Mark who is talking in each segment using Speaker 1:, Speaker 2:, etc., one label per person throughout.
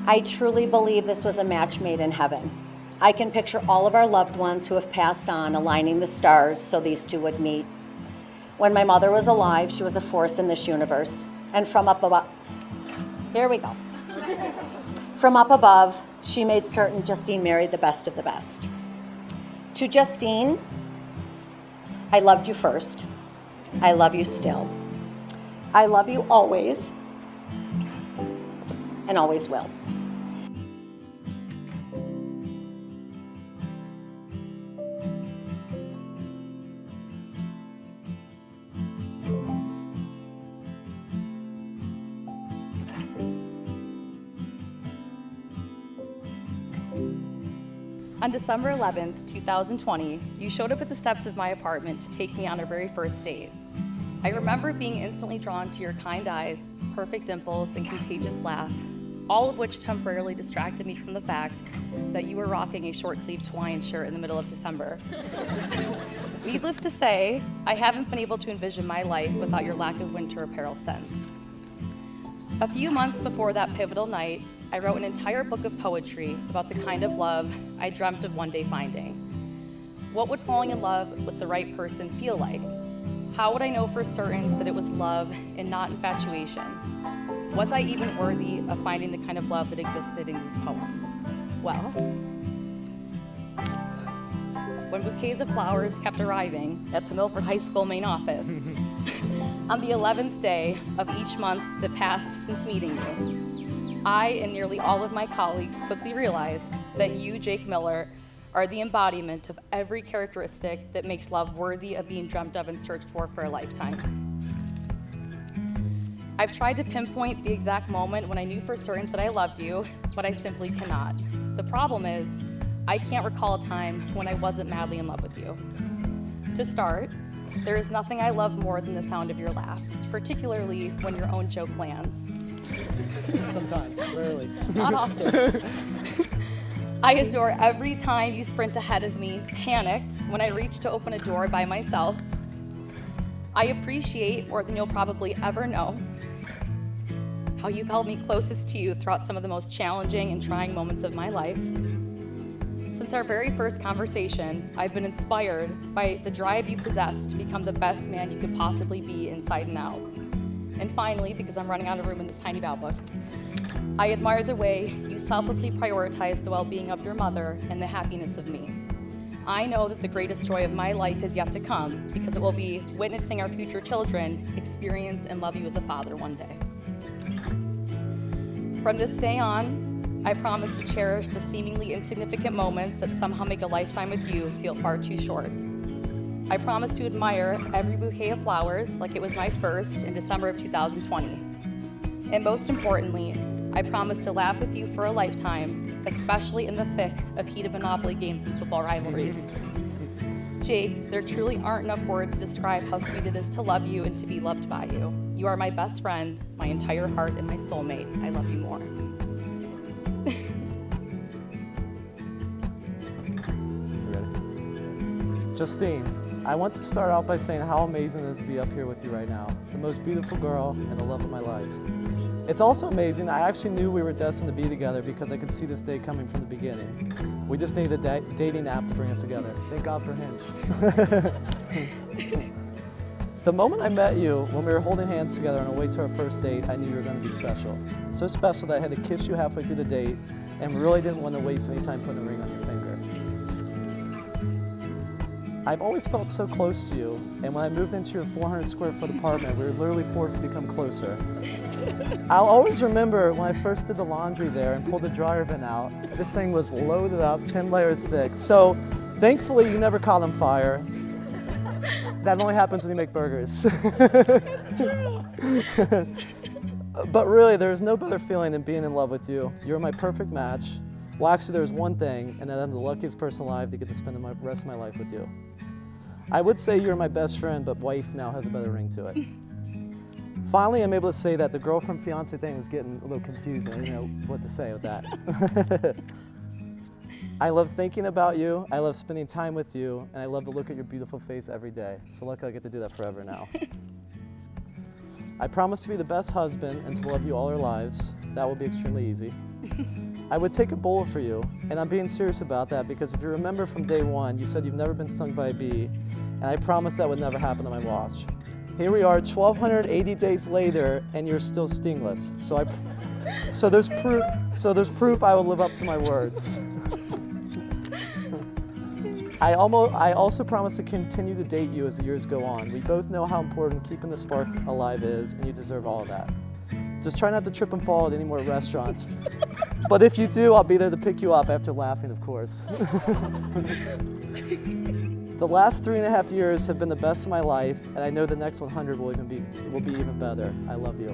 Speaker 1: I truly believe this was a match made in heaven. I can picture all of our loved ones who have passed on aligning the stars so these two would meet. When my mother was alive, she was a force in this universe. And from up above, here we go. From up above, she made certain Justine married the best of the best. To Justine, I loved you first. I love you still. I love you always, and always will.
Speaker 2: On December 11th, 2020, you showed up at the steps of my apartment to take me on our very first date. I remember being instantly drawn to your kind eyes, perfect dimples, and contagious laugh, all of which temporarily distracted me from the fact that you were rocking a short-sleeved Hawaiian shirt in the middle of December. Needless to say, I haven't been able to envision my life without your lack of winter apparel since. A few months before that pivotal night, I wrote an entire book of poetry about the kind of love I dreamt of one day finding. What would falling in love with the right person feel like? How would I know for certain that it was love and not infatuation? Was I even worthy of finding the kind of love that existed in these poems? Well, when bouquets of flowers kept arriving at the Milford High School main office, on the 11th day of each month that passed since meeting you, I and nearly all of my colleagues quickly realized that you, Jake Miller, are the embodiment of every characteristic that makes love worthy of being dreamt of and searched for a lifetime. I've tried to pinpoint the exact moment when I knew for certain that I loved you, but I simply cannot. The problem is, I can't recall a time when I wasn't madly in love with you. To start, there is nothing I love more than the sound of your laugh, particularly when your own joke lands.
Speaker 3: Sometimes, rarely.
Speaker 2: Not often. I adore every time you sprint ahead of me, panicked, when I reach to open a door by myself. I appreciate, more than you'll probably ever know, how you've held me closest to you throughout some of the most challenging and trying moments of my life. Since our very first conversation, I've been inspired by the drive you possess to become the best man you could possibly be inside and out. And finally, because I'm running out of room in this tiny vow book, I admire the way you selflessly prioritize the well-being of your mother and the happiness of me. I know that the greatest joy of my life is yet to come because it will be witnessing our future children experience and love you as a father one day. From this day on, I promise to cherish the seemingly insignificant moments that somehow make a lifetime with you feel far too short. I promise to admire every bouquet of flowers like it was my first in December of 2020. And most importantly, I promise to laugh with you for a lifetime, especially in the thick of heated Monopoly games and football rivalries. Jake, there truly aren't enough words to describe how sweet it is to love you and to be loved by you. You are my best friend, my entire heart, and my soulmate. I love you more.
Speaker 3: Justine, I want to start out by saying how amazing it is to be up here with you right now. The most beautiful girl and the love of my life. It's also amazing, I actually knew we were destined to be together because I could see this day coming from the beginning. We just needed a dating app to bring us together. Thank God for Hinge. The moment I met you, when we were holding hands together on our way to our first date, I knew you were going to be special. So special that I had to kiss you halfway through the date and really didn't want to waste any time putting a ring on your finger. I've always felt so close to you, and when I moved into your 400 square foot apartment, we were literally forced to become closer. I'll always remember when I first did the laundry there and pulled the dryer vent out. This thing was loaded up, 10 layers thick. So thankfully you never caught on fire. That only happens when you make burgers. But really, there's no better feeling than being in love with you. You're my perfect match. Well, actually, there's one thing, and that I'm the luckiest person alive to get to spend the rest of my life with you. I would say you're my best friend, but wife now has a better ring to it. Finally, I'm able to say that the girlfriend fiance thing is getting a little confusing. I didn't know what to say with that. I love thinking about you, I love spending time with you, and I love to look at your beautiful face every day. So luckily I get to do that forever now. I promise to be the best husband and to love you all our lives. That will be extremely easy. I would take a bullet for you, and I'm being serious about that because if you remember from day one, you said you've never been stung by a bee, and I promised that would never happen to my watch. Here we are, 1,280 days later, and you're still stingless. So there's proof I will live up to my words. I also promise to continue to date you as the years go on. We both know how important keeping the spark alive is, and you deserve all of that. Just try not to trip and fall at any more restaurants. But if you do, I'll be there to pick you up after laughing, of course. The last 3.5 years have been the best of my life, and I know the next 100 will be even better. I love you.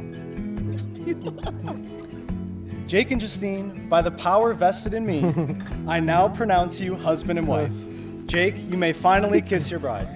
Speaker 4: Jake and Justine, by the power vested in me, I now pronounce you husband and wife. Jake, you may finally kiss your bride.